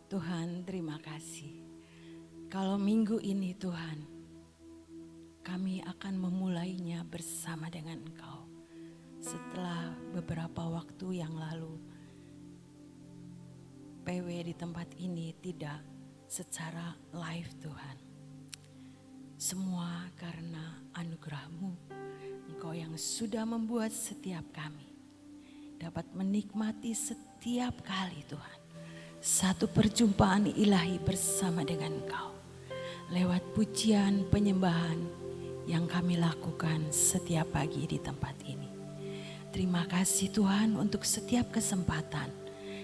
Tuhan, terima kasih. Kalau minggu ini Tuhan, kami akan memulainya bersama dengan Engkau. Setelah beberapa waktu yang lalu, PW di tempat ini tidak secara live Tuhan. Semua karena anugerah-Mu, Engkau yang sudah membuat setiap kami dapat menikmati setiap kali Tuhan. Satu perjumpaan ilahi bersama dengan Engkau. Lewat pujian penyembahan yang kami lakukan setiap pagi di tempat ini. Terima kasih Tuhan untuk setiap kesempatan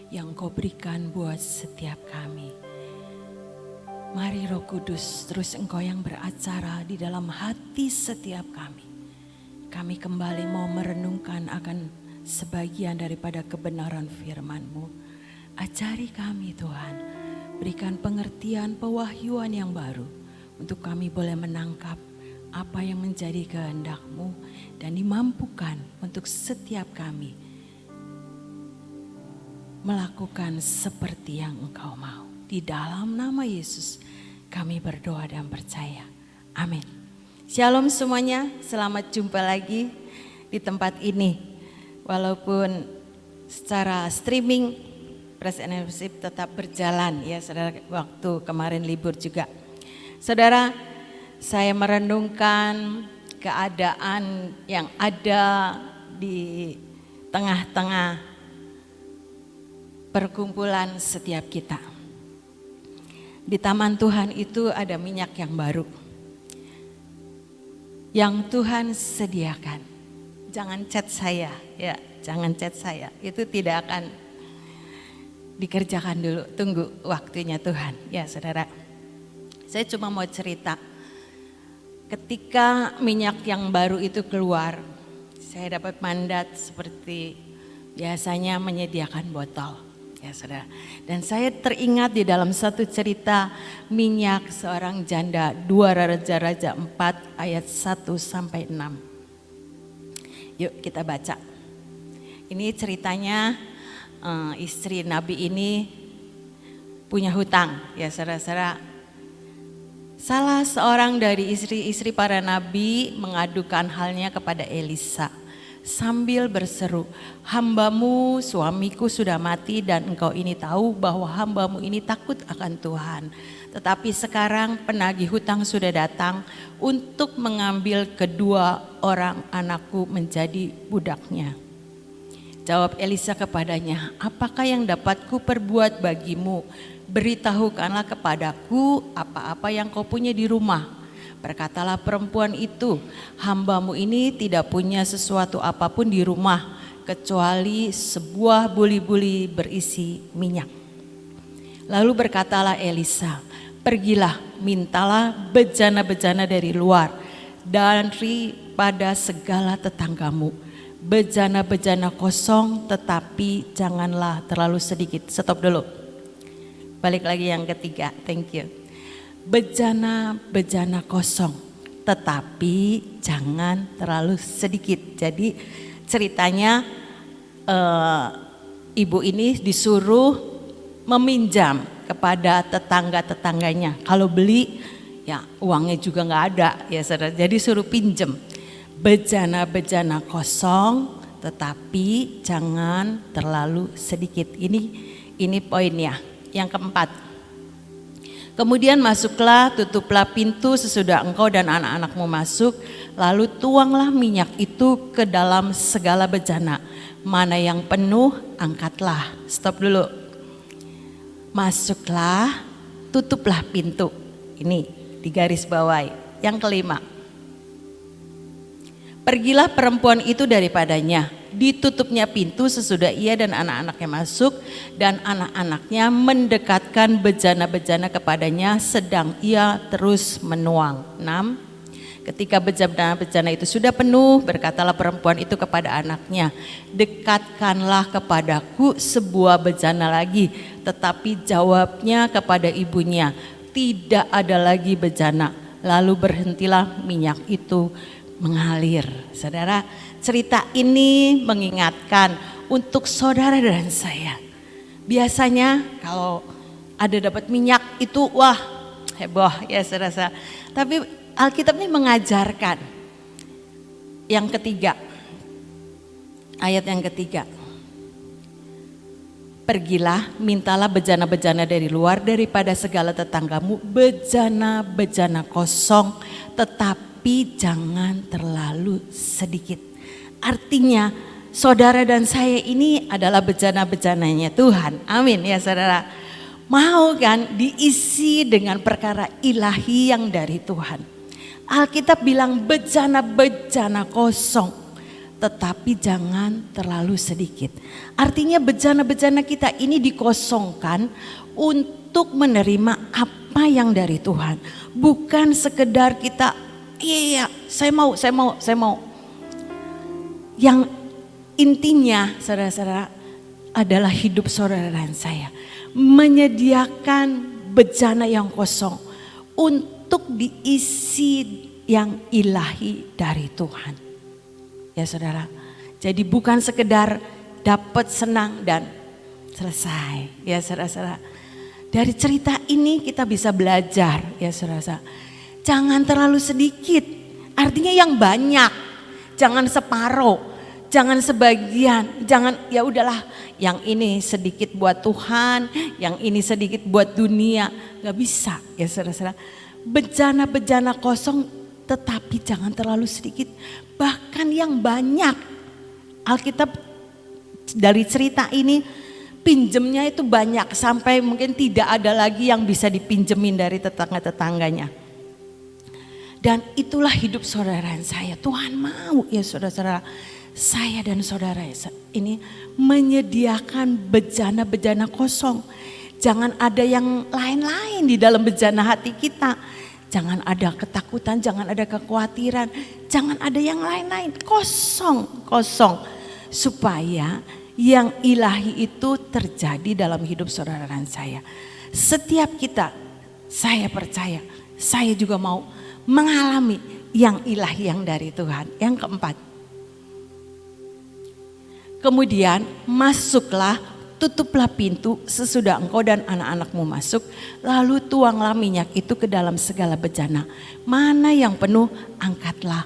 yang Kau berikan buat setiap kami. Mari Roh Kudus, terus Engkau yang beracara di dalam hati setiap kami. Kami kembali mau merenungkan akan sebagian daripada kebenaran firman-Mu. Ajari kami Tuhan, berikan pengertian pewahyuan yang baru untuk kami boleh menangkap apa yang menjadi kehendak-Mu dan dimampukan untuk setiap kami melakukan seperti yang Engkau mau. Di dalam nama Yesus kami berdoa dan percaya. Amin. Shalom semuanya, selamat jumpa lagi di tempat ini. Walaupun secara streaming Praise and Worship tetap berjalan ya saudara, waktu kemarin libur juga. Saudara, saya merenungkan keadaan yang ada di tengah-tengah perkumpulan setiap kita. Di taman Tuhan itu ada minyak yang baru, yang Tuhan sediakan. Jangan chat saya ya, jangan chat saya, itu tidak akan dikerjakan dulu, tunggu waktunya Tuhan. Ya saudara, saya cuma mau cerita. Ketika minyak yang baru itu keluar, saya dapat mandat seperti biasanya menyediakan botol. Ya saudara, dan saya teringat di dalam satu cerita minyak seorang janda, 2 Raja-Raja 4 ayat 1-6. Yuk kita baca. Ini ceritanya istri Nabi ini punya hutang ya saudara-saudara. Salah seorang dari istri-istri para nabi mengadukan halnya kepada Elisa sambil berseru, "Hambamu suamiku sudah mati dan engkau ini tahu bahwa hambamu ini takut akan Tuhan. Tetapi sekarang penagih hutang sudah datang untuk mengambil kedua orang anakku menjadi budaknya." Jawab Elisa kepadanya, "Apakah yang dapat ku perbuat bagimu? Beritahukanlah kepadaku apa-apa yang kau punya di rumah." Berkatalah perempuan itu, "Hambamu ini tidak punya sesuatu apapun di rumah kecuali sebuah buli-buli berisi minyak." Lalu berkatalah Elisa, "Pergilah, mintalah bejana-bejana dari luar daripada segala tetanggamu. Bejana-bejana kosong tetapi janganlah terlalu sedikit." Stop dulu. Balik lagi yang ketiga, thank you. Bejana-bejana kosong tetapi jangan terlalu sedikit. Jadi ceritanya ibu ini disuruh meminjam kepada tetangga-tetangganya. Kalau beli ya uangnya juga nggak ada ya saudara, jadi suruh pinjem. Bejana-bejana kosong tetapi jangan terlalu sedikit. Ini poinnya. Yang keempat, kemudian masuklah, tutuplah pintu sesudah engkau dan anak-anakmu masuk, lalu tuanglah minyak itu ke dalam segala bejana. Mana yang penuh angkatlah. Stop dulu. Masuklah, tutuplah pintu. Ini di garis bawahi. Yang kelima, pergilah perempuan itu daripadanya. Ditutupnya pintu sesudah ia dan anak-anaknya masuk, dan anak-anaknya mendekatkan bejana-bejana kepadanya sedang ia terus menuang. 6. Ketika bejana-bejana itu sudah penuh, berkatalah perempuan itu kepada anaknya, "Dekatkanlah kepadaku sebuah bejana lagi." Tetapi jawabnya kepada ibunya, "Tidak ada lagi bejana." Lalu berhentilah minyak itu mengalir. Saudara, cerita ini mengingatkan untuk saudara dan saya. Biasanya kalau ada dapat minyak itu wah heboh ya saudara. Tapi Alkitab ini mengajarkan yang ketiga, ayat yang ketiga. Pergilah, mintalah bejana-bejana dari luar daripada segala tetanggamu, bejana-bejana kosong, tetapi jangan terlalu sedikit. Artinya saudara dan saya ini adalah bejana-bejananya Tuhan. Amin ya saudara. Mau kan diisi dengan perkara ilahi yang dari Tuhan. Alkitab bilang bejana-bejana kosong, tetapi jangan terlalu sedikit. Artinya bejana-bejana kita ini dikosongkan untuk menerima apa yang dari Tuhan. Bukan sekedar kita, iya saya mau. Yang intinya saudara-saudara adalah hidup saudara dan saya. Menyediakan bejana yang kosong untuk diisi yang ilahi dari Tuhan. Ya saudara, jadi bukan sekedar dapat senang dan selesai. Ya saudara, dari cerita ini kita bisa belajar ya saudara. Jangan terlalu sedikit, artinya yang banyak. Jangan separuh, jangan sebagian, jangan ya udahlah yang ini sedikit buat Tuhan, yang ini sedikit buat dunia. Gak bisa ya saudara. Bejana-bejana kosong tetapi jangan terlalu sedikit, bahkan yang banyak. Alkitab dari cerita ini pinjemnya itu banyak sampai mungkin tidak ada lagi yang bisa dipinjemin dari tetangga-tetangganya. Dan itulah hidup saudara dan saya. Tuhan mau ya saudara-saudara, saya dan saudara ini menyediakan bejana-bejana kosong. Jangan ada yang lain-lain di dalam bejana hati kita. Jangan ada ketakutan, jangan ada kekhawatiran, jangan ada yang lain-lain. Kosong. Supaya yang ilahi itu terjadi dalam hidup saudara dan saya. Setiap kita, saya percaya, saya juga mau mengalami yang ilahi yang dari Tuhan. Yang keempat. Kemudian masuklah, tutuplah pintu sesudah engkau dan anak-anakmu masuk, lalu tuanglah minyak itu ke dalam segala bejana. Mana yang penuh, angkatlah.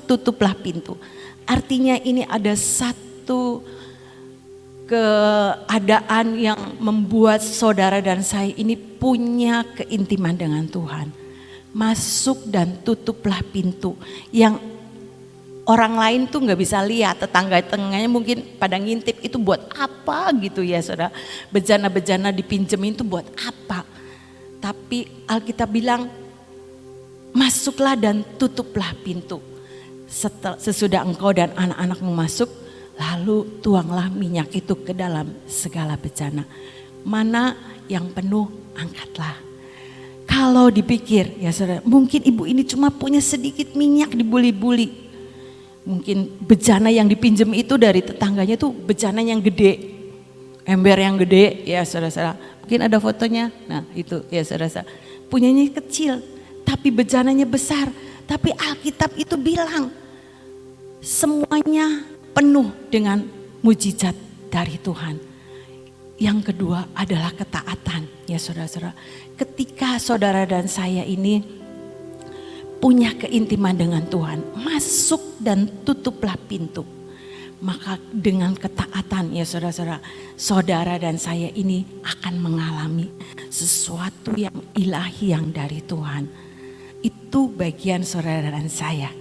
Tutuplah pintu. Artinya ini ada satu keadaan yang membuat saudara dan saya ini punya keintiman dengan Tuhan. Masuk dan tutuplah pintu yang orang lain tuh nggak bisa lihat, tetangga-tetangganya mungkin pada ngintip itu buat apa gitu ya saudara. Bejana-bejana dipinjemin itu buat apa. Tapi Alkitab bilang masuklah dan tutuplah pintu. Sesudah engkau dan anak-anakmu masuk, lalu tuanglah minyak itu ke dalam segala bejana. Mana yang penuh, angkatlah. Kalau dipikir ya saudara, mungkin ibu ini cuma punya sedikit minyak dibuli-buli. Mungkin bejana yang dipinjam itu dari tetangganya tuh bejana yang gede, ember yang gede ya saudara-saudara. Mungkin ada fotonya, nah itu ya saudara-saudara. Punyanya kecil tapi bejananya besar. Tapi Alkitab itu bilang semuanya penuh dengan mujizat dari Tuhan. Yang kedua adalah ketaatan ya saudara-saudara. Ketika saudara dan saya ini punya keintiman dengan Tuhan, masuk dan tutuplah pintu. Maka dengan ketaatan ya saudara-saudara, saudara dan saya ini akan mengalami sesuatu yang ilahi yang dari Tuhan. Itu bagian saudara dan saya.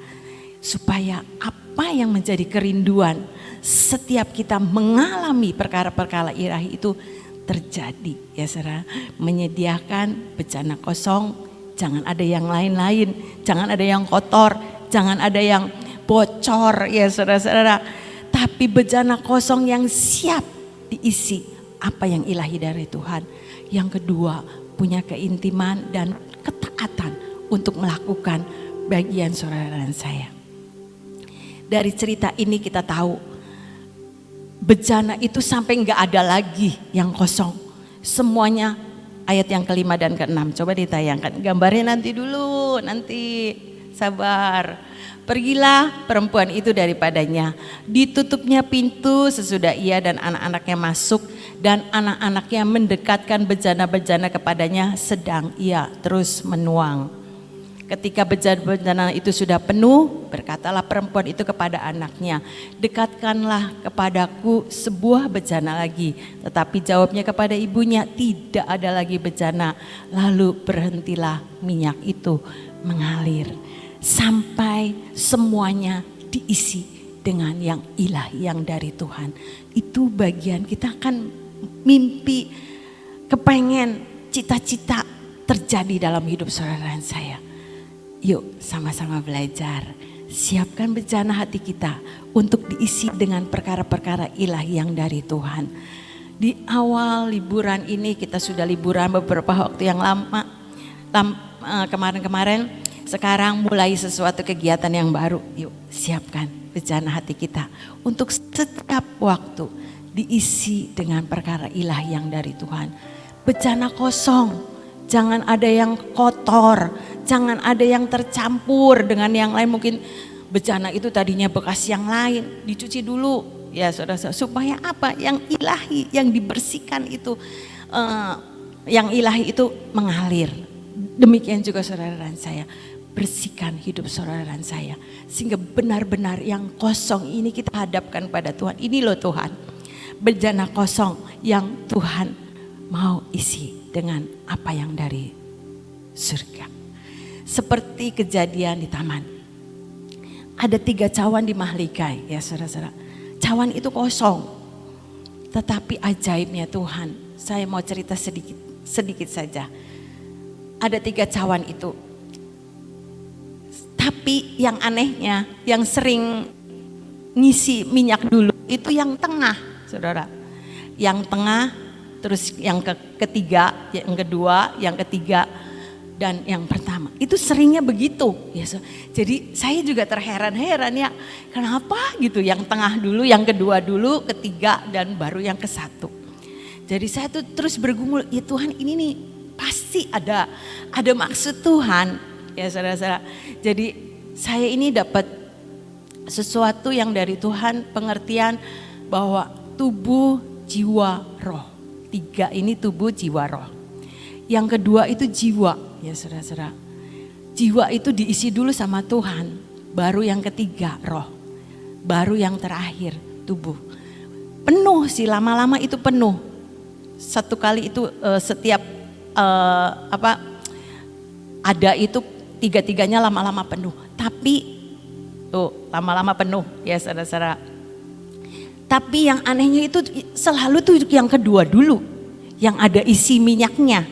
Supaya apa yang menjadi kerinduan setiap kita mengalami perkara-perkara ilahi itu terjadi ya saudara. Menyediakan bejana kosong. Jangan ada yang lain-lain, jangan ada yang kotor, jangan ada yang bocor ya saudara-saudara. Tapi bejana kosong yang siap diisi apa yang ilahi dari Tuhan. Yang kedua punya keintiman dan ketaatan untuk melakukan bagian saudara dan saya. Dari cerita ini kita tahu bejana itu sampai nggak ada lagi yang kosong. Semuanya ayat yang kelima dan keenam, coba ditayangkan gambarnya nanti dulu, nanti sabar. Pergilah perempuan itu daripadanya. Ditutupnya pintu sesudah ia dan anak-anaknya masuk, dan anak-anaknya mendekatkan bejana-bejana kepadanya sedang ia terus menuang. Ketika bejana-bejana itu sudah penuh, berkatalah perempuan itu kepada anaknya, dekatkanlah kepadaku sebuah bejana lagi. Tetapi jawabnya kepada ibunya, tidak ada lagi bejana. Lalu berhentilah minyak itu mengalir sampai semuanya diisi dengan yang ilahi, yang dari Tuhan. Itu bagian kita kan mimpi, kepengen, cita-cita terjadi dalam hidup saudara dan saya. Yuk sama-sama belajar, siapkan bejana hati kita untuk diisi dengan perkara-perkara ilahi yang dari Tuhan. Di awal liburan ini, kita sudah liburan beberapa waktu yang lama, kemarin-kemarin. Sekarang mulai sesuatu kegiatan yang baru. Yuk siapkan bejana hati kita untuk setiap waktu diisi dengan perkara ilahi yang dari Tuhan. Bejana kosong, jangan ada yang kotor, jangan ada yang tercampur dengan yang lain. Mungkin bejana itu tadinya bekas yang lain, dicuci dulu ya saudara-saudara. Supaya apa? Yang ilahi, yang dibersihkan itu, yang ilahi itu mengalir. Demikian juga saudara dan saya, bersihkan hidup saudara dan saya. Sehingga benar-benar yang kosong ini kita hadapkan pada Tuhan. Ini loh Tuhan, bejana kosong yang Tuhan mau isi dengan apa yang dari surga. Seperti kejadian di taman. Ada 3 cawan di Mahligai ya saudara-saudara. Cawan itu kosong. Tetapi ajaibnya Tuhan, saya mau cerita sedikit saja. Ada 3 cawan itu. Tapi yang anehnya, yang sering ngisi minyak dulu itu yang tengah, saudara. Yang tengah, terus yang ketiga, yang kedua, yang ketiga, dan yang pertama. Itu seringnya begitu. Ya, jadi saya juga terheran-heran ya, kenapa gitu? Yang tengah dulu, yang kedua dulu, ketiga, dan baru yang ke-1. Jadi saya tuh terus bergumul, ya Tuhan ini nih pasti ada maksud Tuhan. Ya saudara-saudara, jadi saya ini dapat sesuatu yang dari Tuhan, pengertian bahwa tubuh, jiwa, roh. 3 ini tubuh, jiwa, roh. Yang kedua itu jiwa, ya saudara-saudara. Jiwa itu diisi dulu sama Tuhan, baru yang ketiga roh, baru yang terakhir tubuh. Penuh sih, lama-lama itu penuh. Satu kali itu setiap ada itu 3-3-nya lama-lama penuh. Tapi tuh lama-lama penuh ya saudara-saudara. Tapi yang anehnya itu selalu tuh yang kedua dulu. Yang ada isi minyaknya.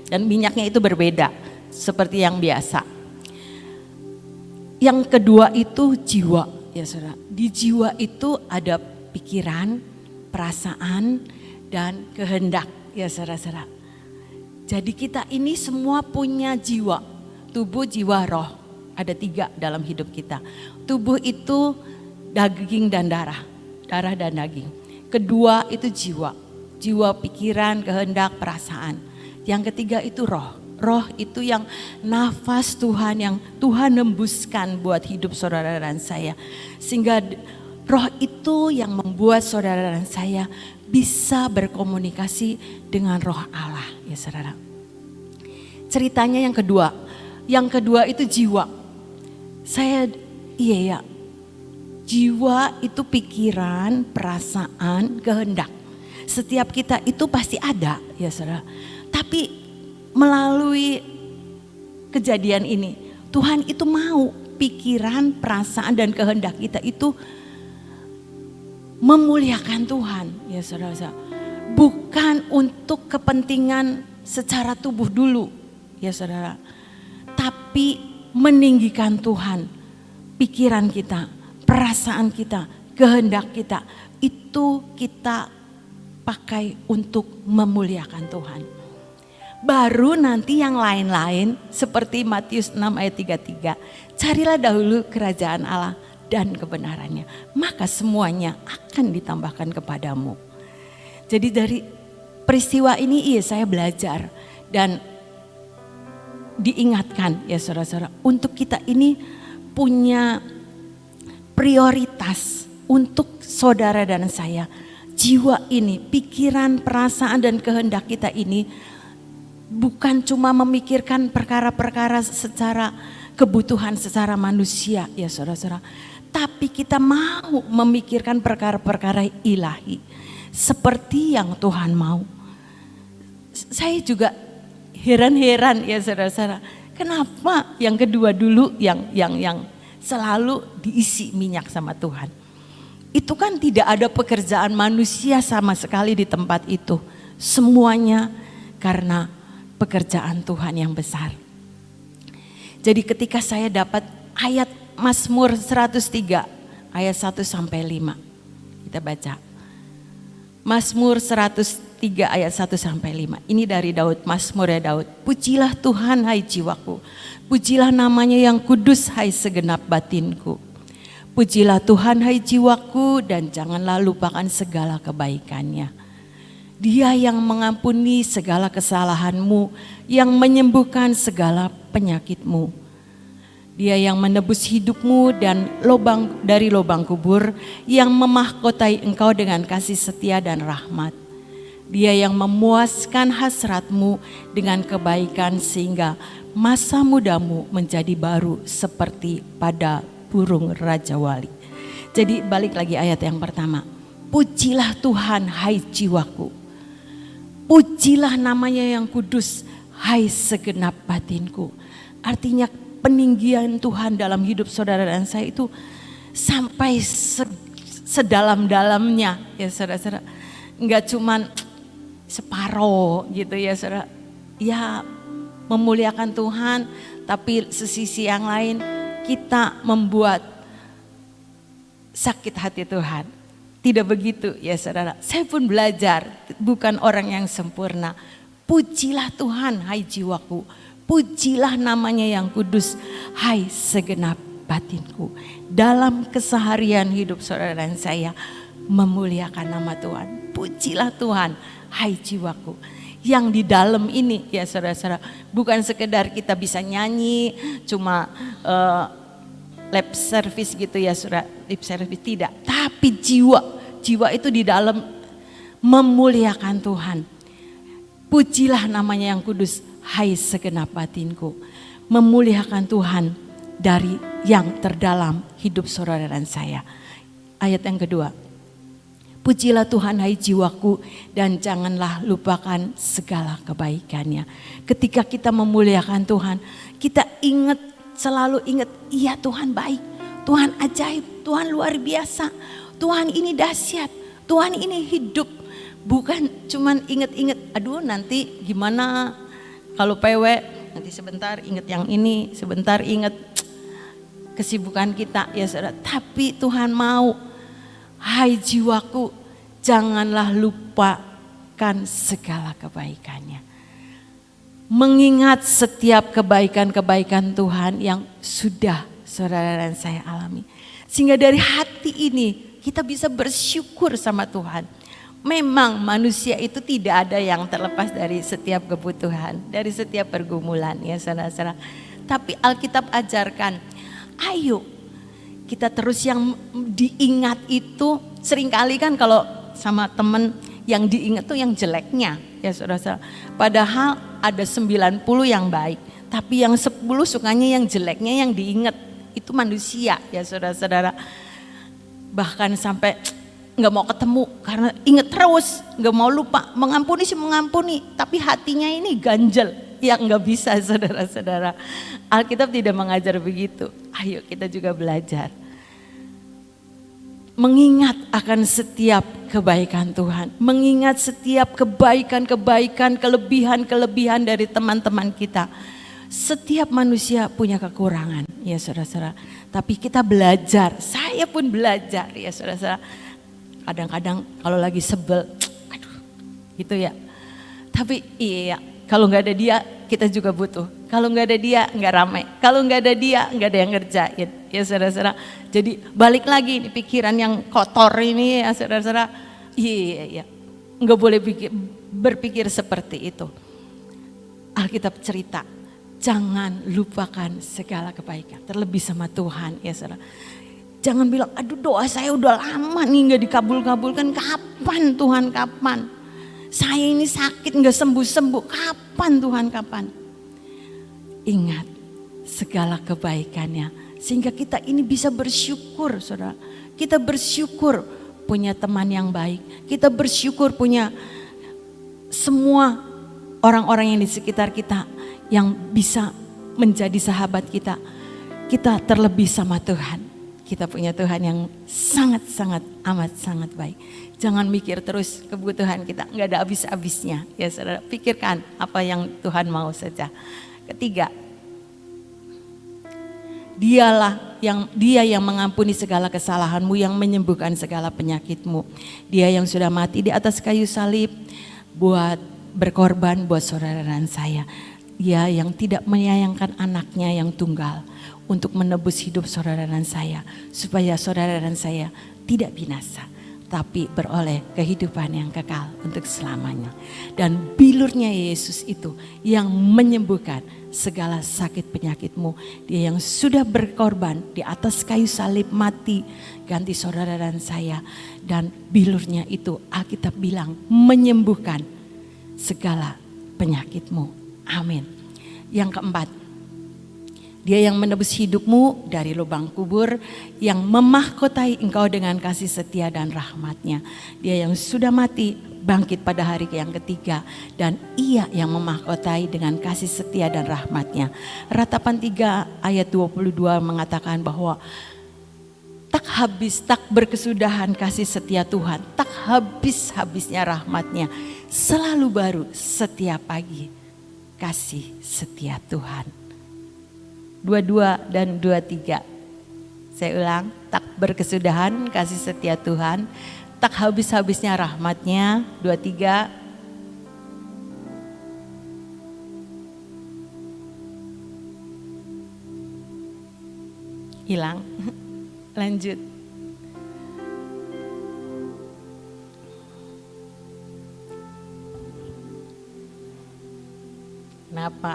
Dan minyaknya itu berbeda seperti yang biasa. Yang kedua itu jiwa ya saudara. Di jiwa itu ada pikiran, perasaan, dan kehendak ya saudara-saudara. Jadi kita ini semua punya jiwa. Tubuh, jiwa, roh. Ada 3 dalam hidup kita. Tubuh itu daging dan darah. Darah dan daging. Kedua itu jiwa. Jiwa, pikiran, kehendak, perasaan. Yang ketiga itu roh. Roh itu yang nafas Tuhan, yang Tuhan hembuskan buat hidup saudara dan saya. Sehingga roh itu yang membuat saudara dan saya bisa berkomunikasi dengan roh Allah. Ya saudara. Ceritanya yang kedua. Yang kedua itu jiwa. Iya ya. Jiwa itu pikiran, perasaan, kehendak. Setiap kita itu pasti ada ya saudara. Tapi melalui kejadian ini, Tuhan itu mau pikiran, perasaan, dan kehendak kita itu memuliakan Tuhan ya saudara. Bukan untuk kepentingan secara tubuh dulu ya saudara. Tapi meninggikan Tuhan, pikiran kita, perasaan kita, kehendak kita, itu kita pakai untuk memuliakan Tuhan. Baru nanti yang lain-lain seperti Matius 6 ayat 33, carilah dahulu kerajaan Allah dan kebenarannya, maka semuanya akan ditambahkan kepadamu. Jadi dari peristiwa ini saya belajar dan diingatkan ya saudara-saudara, untuk kita ini punya prioritas untuk saudara dan saya. Jiwa ini, pikiran, perasaan dan kehendak kita ini bukan cuma memikirkan perkara-perkara secara kebutuhan secara manusia ya saudara-saudara. Tapi kita mau memikirkan perkara-perkara ilahi seperti yang Tuhan mau. Saya juga heran-heran ya saudara-saudara. Kenapa yang kedua dulu yang selalu diisi minyak sama Tuhan. Itu kan tidak ada pekerjaan manusia sama sekali di tempat itu. Semuanya karena pekerjaan Tuhan yang besar. Jadi ketika saya dapat ayat Mazmur 103 ayat 1 sampai 5. Kita baca. Mazmur 103 ayat 1 sampai 5. Ini dari Daud, Mazmur ya Daud. Pujilah Tuhan hai jiwaku. Pujilah namanya yang kudus hai segenap batinku. Pujilah Tuhan hai jiwaku dan janganlah lupakan segala kebaikannya. Dia yang mengampuni segala kesalahanmu, yang menyembuhkan segala penyakitmu. Dia yang menebus hidupmu dan dari lubang kubur, yang memahkotai engkau dengan kasih setia dan rahmat. Dia yang memuaskan hasratmu dengan kebaikan sehingga masa mudamu menjadi baru seperti pada burung Raja Wali. Jadi balik lagi ayat yang pertama. Pujilah Tuhan hai jiwaku. Pujilah namanya yang kudus hai segenap batinku. Artinya peninggian Tuhan dalam hidup saudara dan saya itu sampai sedalam-dalamnya ya saudara-saudara. Enggak cuman separoh gitu ya saudara. Ya memuliakan Tuhan, tapi sesisi yang lain kita membuat sakit hati Tuhan. Tidak begitu ya saudara. Saya pun belajar, bukan orang yang sempurna. Pujilah Tuhan hai jiwaku. Pujilah namanya yang kudus hai segenap batinku. Dalam keseharian hidup saudara dan saya memuliakan nama Tuhan. Pujilah Tuhan hai jiwaku. Yang di dalam ini ya saudara-saudara, bukan sekedar kita bisa nyanyi cuma lip service gitu ya saudara, lip service tidak. Tapi jiwa itu di dalam memuliakan Tuhan. Pujilah namanya yang kudus hai segenap batinku. Memuliakan Tuhan dari yang terdalam hidup saudara dan saya. Ayat yang kedua. Pujilah Tuhan hai jiwaku dan janganlah lupakan segala kebaikannya. Ketika kita memuliakan Tuhan, kita selalu ingat, iya Tuhan baik, Tuhan ajaib, Tuhan luar biasa, Tuhan ini dahsyat, Tuhan ini hidup. Bukan cuman ingat-ingat, aduh nanti gimana kalau PW, nanti sebentar ingat yang ini, sebentar ingat kesibukan kita ya saudara. Tapi Tuhan mau, hai jiwaku, janganlah lupakan segala kebaikannya. Mengingat setiap kebaikan-kebaikan Tuhan yang sudah saudara dan saya alami. Sehingga dari hati ini kita bisa bersyukur sama Tuhan. Memang manusia itu tidak ada yang terlepas dari setiap kebutuhan, dari setiap pergumulan ya saudara-saudara. Tapi Alkitab ajarkan, ayo kita terus yang diingat itu, seringkali kan kalau sama temen yang diingat tuh yang jeleknya ya saudara-saudara. Padahal ada 90 yang baik, tapi yang 10 sukanya yang jeleknya yang diingat. Itu manusia ya saudara-saudara. Bahkan sampai nggak mau ketemu karena ingat terus, nggak mau lupa, mengampuni sih mengampuni, tapi hatinya ini ganjel. Ya nggak bisa saudara-saudara. Alkitab tidak mengajar begitu. Ayo kita juga belajar. Mengingat akan setiap kebaikan Tuhan. Mengingat setiap kebaikan-kebaikan, kelebihan-kelebihan dari teman-teman kita. Setiap manusia punya kekurangan ya saudara-saudara. Tapi kita belajar, saya pun belajar ya saudara-saudara. Kadang-kadang kalau lagi sebel, aduh gitu ya. Tapi iya, kalau nggak ada dia kita juga butuh. Kalau nggak ada dia nggak ramai. Kalau nggak ada dia nggak ada yang ngerjain. Ya saudara-saudara. Jadi balik lagi nih pikiran yang kotor ini ya saudara-saudara. Iya, nggak boleh berpikir seperti itu. Alkitab cerita Jangan lupakan segala kebaikan. Terlebih sama Tuhan ya saudara. Jangan bilang, aduh doa saya udah lama nih gak dikabul-kabulkan. Kapan Tuhan, kapan? Saya ini sakit gak sembuh-sembuh. Kapan Tuhan, kapan? Ingat segala kebaikannya. Sehingga kita ini bisa bersyukur saudara. Kita bersyukur punya teman yang baik. Kita bersyukur punya semua orang-orang yang di sekitar kita yang bisa menjadi sahabat kita. Kita terlebih sama Tuhan. Kita punya Tuhan yang sangat-sangat amat sangat baik. Jangan mikir terus kebutuhan kita, nggak ada habis-habisnya. Ya saudara, pikirkan apa yang Tuhan mau saja. Ketiga, Dia yang mengampuni segala kesalahanmu, yang menyembuhkan segala penyakitmu. Dia yang sudah mati di atas kayu salib buat berkorban buat saudara dan saya. Dia yang tidak menyayangkan anaknya yang tunggal untuk menebus hidup saudara dan saya, supaya saudara dan saya tidak binasa, tapi beroleh kehidupan yang kekal untuk selamanya. Dan bilurnya Yesus itu yang menyembuhkan segala sakit penyakitmu. Dia yang sudah berkorban di atas kayu salib mati ganti saudara dan saya. Dan bilurnya itu Alkitab bilang menyembuhkan segala penyakitmu. Amin. Yang keempat, Dia yang menebus hidupmu dari lubang kubur, yang memahkotai engkau dengan kasih setia dan rahmat-Nya. Dia yang sudah mati bangkit pada hari yang ketiga, dan Ia yang memahkotai dengan kasih setia dan rahmat-Nya. Ratapan 3 ayat 22 mengatakan bahwa tak habis, tak berkesudahan kasih setia Tuhan, tak habis-habisnya rahmat-Nya, selalu baru setiap pagi kasih setia Tuhan. 22 dan 23. Saya ulang, tak berkesudahan kasih setia Tuhan, tak habis-habisnya rahmat-Nya. 23. Hilang. Lanjut. Kenapa?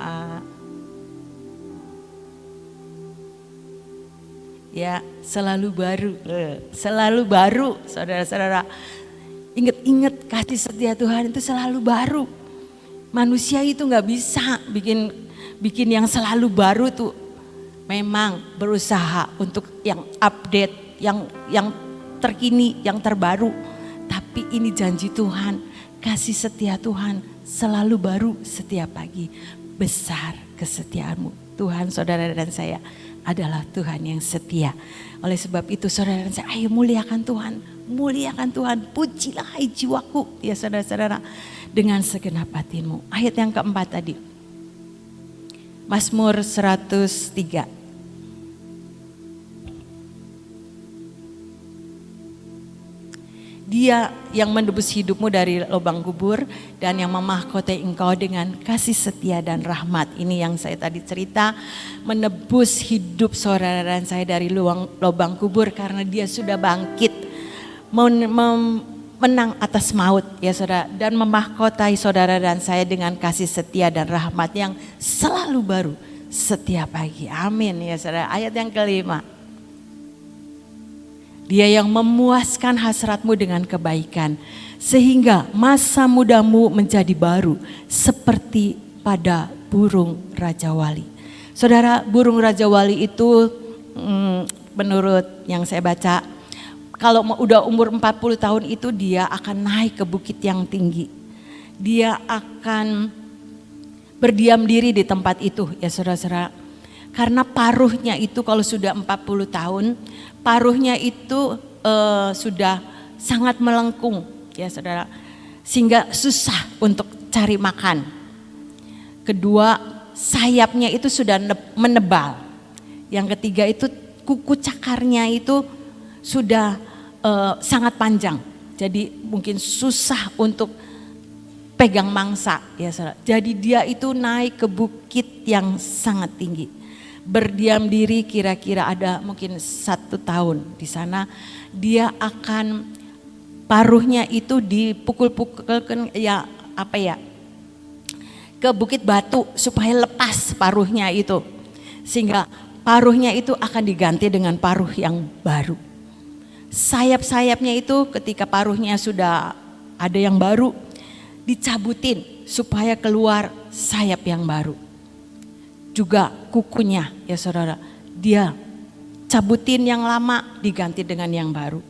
Ya, selalu baru, saudara-saudara. Ingat-ingat kasih setia Tuhan itu selalu baru. Manusia itu nggak bisa bikin yang selalu baru tuh. Memang berusaha untuk yang update, yang terkini, yang terbaru. Tapi ini janji Tuhan, kasih setia Tuhan selalu baru setiap pagi. Besar kesetiaanmu. Tuhan, saudara dan saya adalah Tuhan yang setia. Oleh sebab itu saudara dan saya, ayo muliakan Tuhan. Muliakan Tuhan, pujilah hai jiwaku. Ya saudara-saudara, dengan segenap hatimu. Ayat yang keempat tadi. Mazmur 103. Dia yang menebus hidupmu dari lubang kubur dan yang memahkotai engkau dengan kasih setia dan rahmat. Ini yang saya tadi cerita, menebus hidup saudara dan saya dari lubang kubur karena Dia sudah bangkit, menang atas maut ya saudara, dan memahkotai saudara dan saya dengan kasih setia dan rahmat yang selalu baru setiap pagi. Amin ya saudara. Ayat yang kelima. Dia yang memuaskan hasratmu dengan kebaikan, sehingga masa mudamu menjadi baru seperti pada burung Raja Wali. Saudara, burung Raja Wali itu menurut yang saya baca, kalau udah umur 40 tahun itu dia akan naik ke bukit yang tinggi. Dia akan berdiam diri di tempat itu ya saudara-saudara. Karena paruhnya itu kalau sudah 40 tahun, paruhnya itu sudah sangat melengkung ya saudara. Sehingga susah untuk cari makan. Kedua, sayapnya itu sudah menebal. Yang ketiga itu kuku cakarnya itu sudah sangat panjang. Jadi mungkin susah untuk pegang mangsa ya saudara. Jadi dia itu naik ke bukit yang sangat tinggi. Berdiam diri kira-kira ada mungkin 1 tahun di sana. Dia akan paruhnya itu dipukul-pukulkan ya apa ya, ke Bukit Batu supaya lepas paruhnya itu. Sehingga paruhnya itu akan diganti dengan paruh yang baru. Sayap-sayapnya itu ketika paruhnya sudah ada yang baru, dicabutin supaya keluar sayap yang baru. Juga kukunya ya saudara, dia cabutin yang lama diganti dengan yang baru.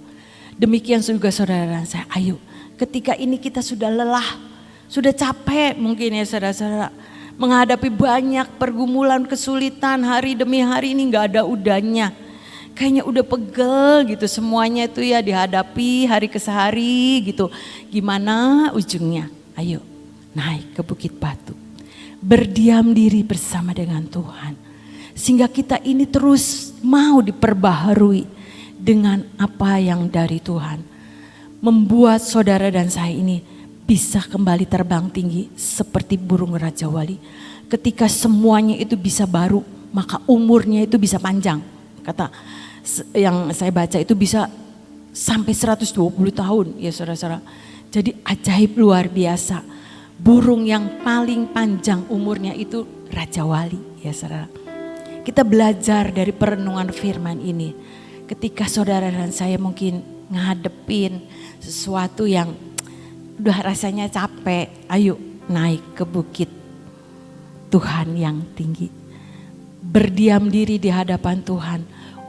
Demikian juga saudara dan saya, ayo ketika ini kita sudah lelah, sudah capek mungkin ya saudara-saudara, menghadapi banyak pergumulan, kesulitan hari demi hari ini gak ada udahnya. Kayaknya udah pegel gitu semuanya itu ya dihadapi hari ke hari gitu. Gimana ujungnya? Ayo naik ke Bukit Batu. Berdiam diri bersama dengan Tuhan. Sehingga kita ini terus mau diperbaharui dengan apa yang dari Tuhan. Membuat saudara dan saya ini bisa kembali terbang tinggi seperti burung Raja Wali. Ketika semuanya itu bisa baru, maka umurnya itu bisa panjang. Kata yang saya baca itu bisa sampai 120 tahun ya saudara-saudara. Jadi ajaib luar biasa. Burung yang paling panjang umurnya itu Raja Wali ya saudara. Kita belajar dari perenungan firman ini. Ketika saudara dan saya mungkin ngadepin sesuatu yang udah rasanya capek, ayo naik ke bukit Tuhan yang tinggi. Berdiam diri di hadapan Tuhan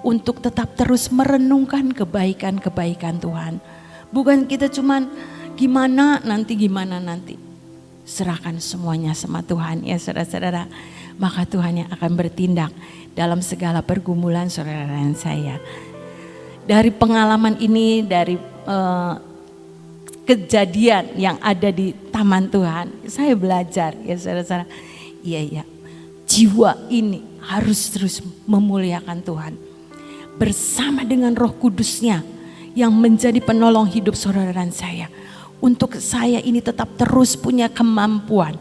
untuk tetap terus merenungkan kebaikan-kebaikan Tuhan. Bukan kita cuman gimana nanti. Serahkan semuanya sama Tuhan ya saudara-saudara. Maka Tuhan yang akan bertindak dalam segala pergumulan saudara dan saya. Dari pengalaman ini, dari kejadian yang ada di taman Tuhan, saya belajar ya saudara-saudara, iya jiwa ini harus terus memuliakan Tuhan bersama dengan Roh Kudusnya yang menjadi penolong hidup saudara dan saya, untuk saya ini tetap terus punya kemampuan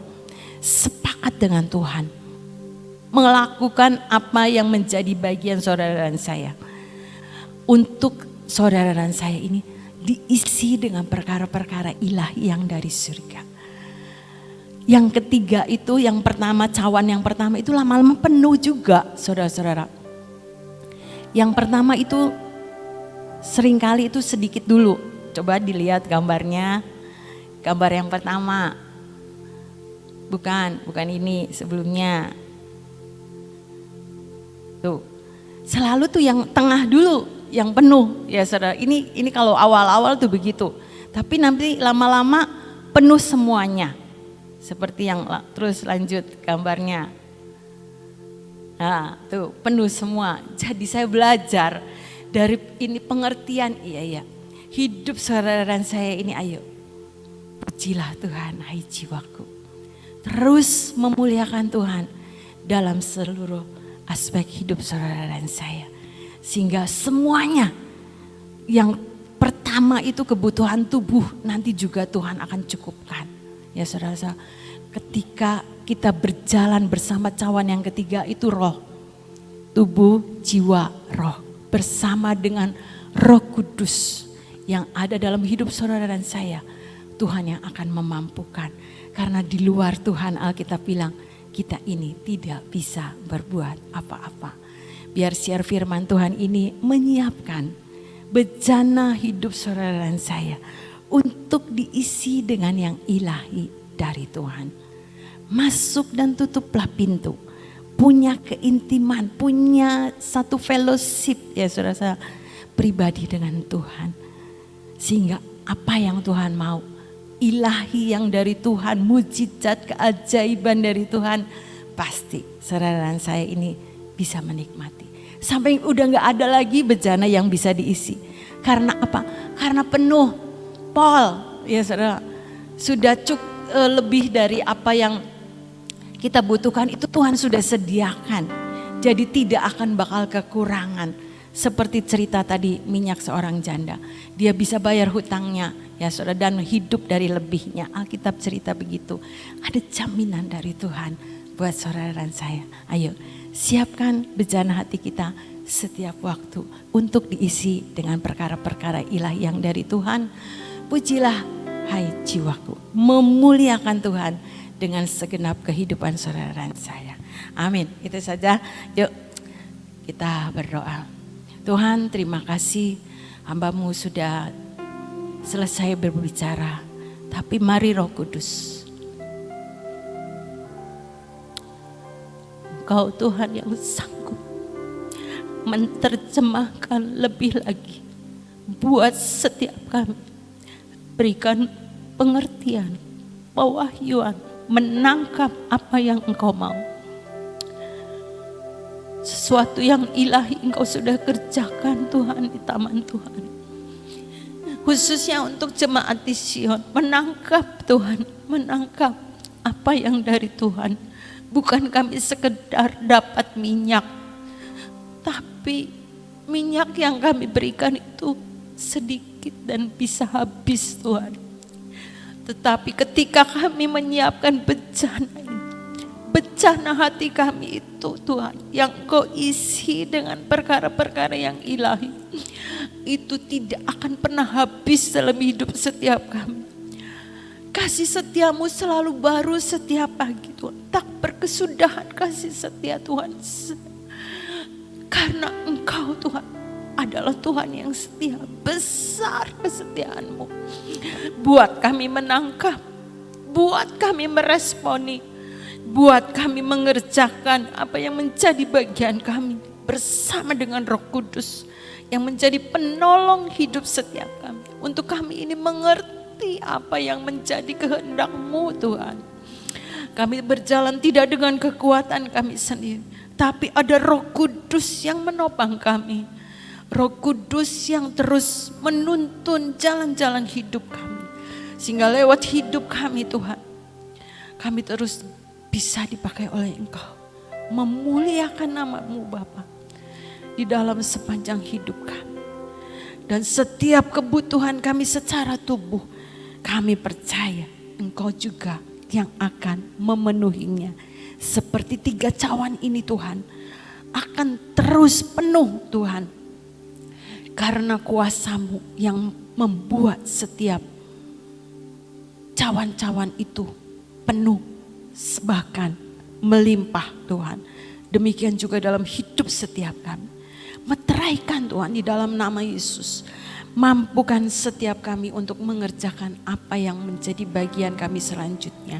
sepakat dengan Tuhan melakukan apa yang menjadi bagian saudara dan saya, untuk saudara dan saya ini diisi dengan perkara-perkara ilahi yang dari surga. Yang ketiga itu, yang pertama, cawan yang pertama itu lama-lama penuh juga saudara-saudara. Yang pertama itu seringkali itu sedikit dulu. Coba dilihat gambarnya. Gambar yang pertama. Bukan ini sebelumnya. Tuh. Selalu tuh yang tengah dulu yang penuh ya saudara. Ini kalau awal-awal tuh begitu. Tapi nanti lama-lama penuh semuanya. Seperti yang terus lanjut gambarnya. Nah tuh penuh semua. Jadi saya belajar dari ini pengertian, iya. Hidup saudara dan saya ini, ayo. Pujilah Tuhan, hai jiwaku. Terus memuliakan Tuhan dalam seluruh aspek hidup saudara dan saya. Sehingga semuanya yang pertama itu kebutuhan tubuh nanti juga Tuhan akan cukupkan. Ya saudara-saudara, ketika kita berjalan bersama cawan yang ketiga itu roh. Tubuh, jiwa, roh. Bersama dengan Roh Kudus yang ada dalam hidup saudara dan saya. Tuhan yang akan memampukan. Karena di luar Tuhan, Alkitab bilang kita ini tidak bisa berbuat apa-apa. Biar siar firman Tuhan ini menyiapkan bejana hidup saudara dan saya untuk diisi dengan yang ilahi dari Tuhan. Masuk dan tutuplah pintu. Punya keintiman, punya satu fellowship ya saudara, pribadi dengan Tuhan. Sehingga apa yang Tuhan mau, ilahi yang dari Tuhan, mujizat keajaiban dari Tuhan, pasti saudara dan saya ini bisa menikmati. Sampai udah gak ada lagi bejana yang bisa diisi. Karena apa? Karena penuh. Pol, ya saudara, sudah lebih dari apa yang kita butuhkan itu Tuhan sudah sediakan. Jadi tidak akan bakal kekurangan. Seperti cerita tadi minyak seorang janda. Dia bisa bayar hutangnya ya saudara, dan hidup dari lebihnya. Alkitab cerita begitu. Ada jaminan dari Tuhan buat saudara dan saya. Ayo siapkan bejana hati kita setiap waktu untuk diisi dengan perkara-perkara ilahi yang dari Tuhan. Pujilah hai jiwaku, memuliakan Tuhan dengan segenap kehidupan saudara dan saya. Amin. Itu saja. Yuk kita berdoa. Tuhan, terima kasih hamba-Mu sudah selesai berbicara. Tapi mari Roh Kudus, Engkau Tuhan yang sanggup menerjemahkan lebih lagi buat setiap kami. Berikan pengertian, pewahyuan, menangkap apa yang Engkau mau. Sesuatu yang ilahi Engkau sudah kerjakan Tuhan di taman Tuhan. Khususnya untuk jemaat di Sion, menangkap Tuhan, menangkap apa yang dari Tuhan. Bukan kami sekedar dapat minyak, tapi minyak yang kami berikan itu sedikit dan bisa habis Tuhan. Tetapi ketika kami menyiapkan bencana ini, bencana hati kami itu Tuhan, yang Kau isi dengan perkara-perkara yang ilahi, itu tidak akan pernah habis dalam hidup setiap kami. Kasih setiamu selalu baru setiap pagi Tuhan, tak berkesudahan kasih setia Tuhan. Karena Engkau Tuhan adalah Tuhan yang setia, besar kesetiaan-Mu. Buat kami menangkap, buat kami meresponi, buat kami mengerjakan apa yang menjadi bagian kami bersama dengan Roh Kudus yang menjadi penolong hidup setiap kami. Untuk kami ini mengerti apa yang menjadi kehendak-Mu Tuhan. Kami berjalan tidak dengan kekuatan kami sendiri, tapi ada Roh Kudus yang menopang kami. Roh Kudus yang terus menuntun jalan-jalan hidup kami. Sehingga lewat hidup kami Tuhan, kami terus bisa dipakai oleh Engkau. Memuliakan nama-Mu Bapa di dalam sepanjang hidup kami. Dan setiap kebutuhan kami secara tubuh, kami percaya Engkau juga yang akan memenuhinya. Seperti 3 cawan ini Tuhan, akan terus penuh Tuhan. Karena kuasa-Mu yang membuat setiap cawan-cawan itu penuh, bahkan melimpah Tuhan. Demikian juga dalam hidup setiap kami. Meteraikan Tuhan di dalam nama Yesus. Mampukan setiap kami untuk mengerjakan apa yang menjadi bagian kami selanjutnya.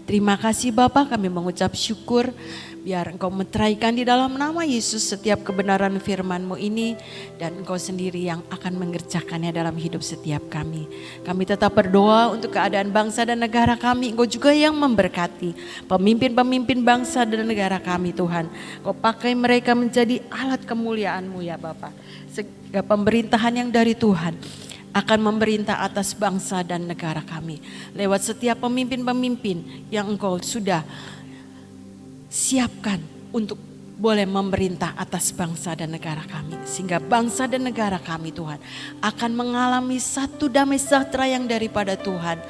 Terima kasih Bapa, kami mengucap syukur. Biar Engkau meteraikan di dalam nama Yesus setiap kebenaran firman-Mu ini. Dan Engkau sendiri yang akan mengerjakannya dalam hidup setiap kami. Kami tetap berdoa untuk keadaan bangsa dan negara kami. Engkau juga yang memberkati pemimpin-pemimpin bangsa dan negara kami Tuhan. Engkau pakai mereka menjadi alat kemuliaan-Mu ya Bapa. Sehingga pemerintahan yang dari Tuhan akan memerintah atas bangsa dan negara kami. Lewat setiap pemimpin-pemimpin yang Engkau sudah siapkan untuk boleh memerintah atas bangsa dan negara kami. Sehingga bangsa dan negara kami Tuhan akan mengalami satu damai sejahtera yang daripada Tuhan.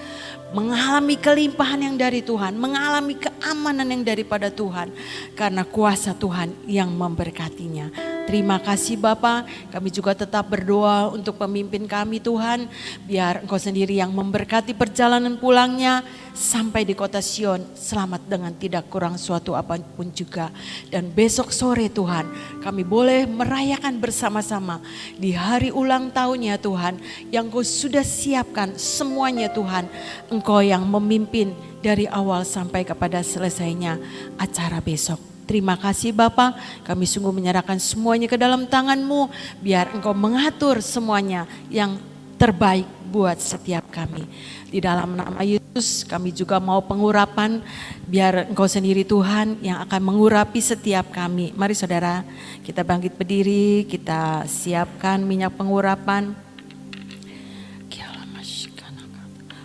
Mengalami kelimpahan yang dari Tuhan. Mengalami keamanan yang daripada Tuhan. Karena kuasa Tuhan yang memberkatinya. Terima kasih Bapa, kami juga tetap berdoa untuk pemimpin kami Tuhan. Biar Engkau sendiri yang memberkati perjalanan pulangnya sampai di kota Sion selamat dengan tidak kurang suatu apapun juga. Dan besok sore Tuhan kami boleh merayakan bersama-sama di hari ulang tahunnya Tuhan. Yang Engkau sudah siapkan semuanya Tuhan. Engkau yang memimpin dari awal sampai kepada selesainya acara besok. Terima kasih Bapa, kami sungguh menyerahkan semuanya ke dalam tangan-Mu. Biar Engkau mengatur semuanya yang terbaik buat setiap kami. Di dalam nama Yesus kami juga mau pengurapan. Biar Engkau sendiri Tuhan yang akan mengurapi setiap kami. Mari saudara kita bangkit berdiri, kita siapkan minyak pengurapan.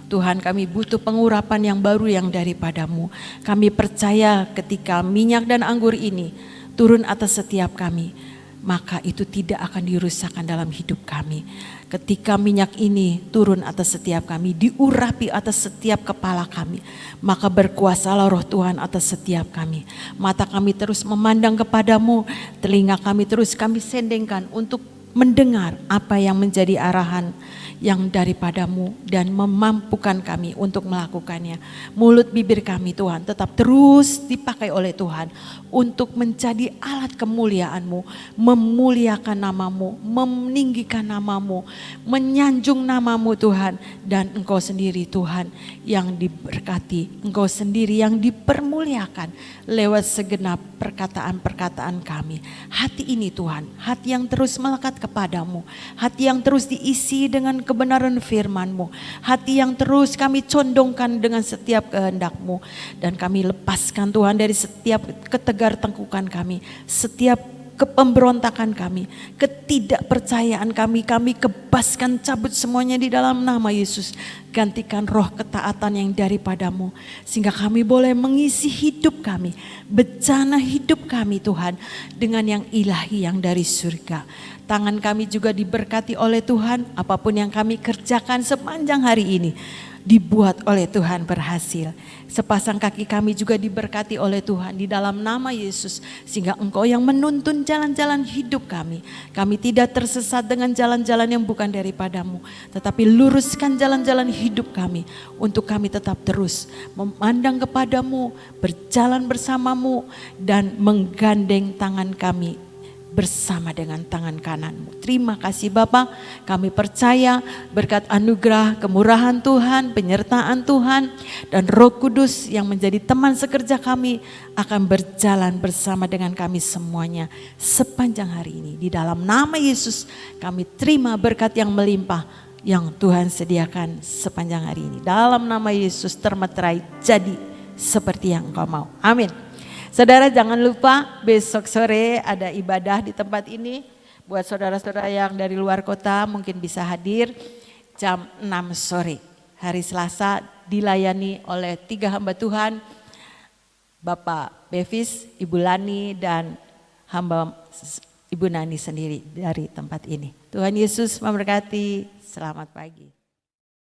Tuhan kami butuh pengurapan yang baru yang daripada-Mu. Kami percaya ketika minyak dan anggur ini turun atas setiap kami, maka itu tidak akan dirusakkan dalam hidup kami. Ketika minyak ini turun atas setiap kami, diurapi atas setiap kepala kami, maka berkuasalah Roh Tuhan atas setiap kami. Mata kami terus memandang kepada-Mu, telinga kami terus kami sendengkan untuk mendengar apa yang menjadi arahan yang daripadamu dan memampukan kami untuk melakukannya. Mulut bibir kami Tuhan tetap terus dipakai oleh Tuhan untuk menjadi alat kemuliaan-Mu, memuliakan namamu, meninggikan namamu, menyanjung namamu Tuhan. Dan Engkau sendiri Tuhan yang diberkati, Engkau sendiri yang dipermuliakan lewat segenap perkataan-perkataan kami. Hati ini Tuhan, hati yang terus melekat kepadamu, hati yang terus diisi dengan kebenaran firman-Mu, hati yang terus kami condongkan dengan setiap kehendak-Mu, dan kami lepaskan Tuhan dari setiap ketegar tengkukan kami, setiap kepemberontakan kami, ketidakpercayaan kami kebaskan, cabut semuanya di dalam nama Yesus. Gantikan roh ketaatan yang daripadamu, sehingga kami boleh mengisi hidup kami, bejana hidup kami Tuhan, dengan yang ilahi yang dari surga. Tangan kami juga diberkati oleh Tuhan, apapun yang kami kerjakan sepanjang hari ini dibuat oleh Tuhan berhasil. Sepasang kaki kami juga diberkati oleh Tuhan di dalam nama Yesus, sehingga Engkau yang menuntun jalan-jalan hidup kami. Kami tidak tersesat dengan jalan-jalan yang bukan daripadamu, tetapi luruskan jalan-jalan hidup kami untuk kami tetap terus memandang kepadamu, berjalan bersamamu, dan menggandeng tangan kami bersama dengan tangan kanan-Mu. Terima kasih Bapa, kami percaya berkat anugerah, kemurahan Tuhan, penyertaan Tuhan, dan Roh Kudus yang menjadi teman sekerja kami akan berjalan bersama dengan kami semuanya sepanjang hari ini. Di dalam nama Yesus kami terima berkat yang melimpah yang Tuhan sediakan sepanjang hari ini. Dalam nama Yesus termeterai jadi seperti yang Engkau mau. Amin. Saudara jangan lupa besok sore ada ibadah di tempat ini. Buat saudara-saudara yang dari luar kota mungkin bisa hadir jam 6 sore. Hari Selasa dilayani oleh 3 hamba Tuhan. Bapak Bevis, Ibu Lani, dan hamba Ibu Nani sendiri dari tempat ini. Tuhan Yesus memberkati. Selamat pagi.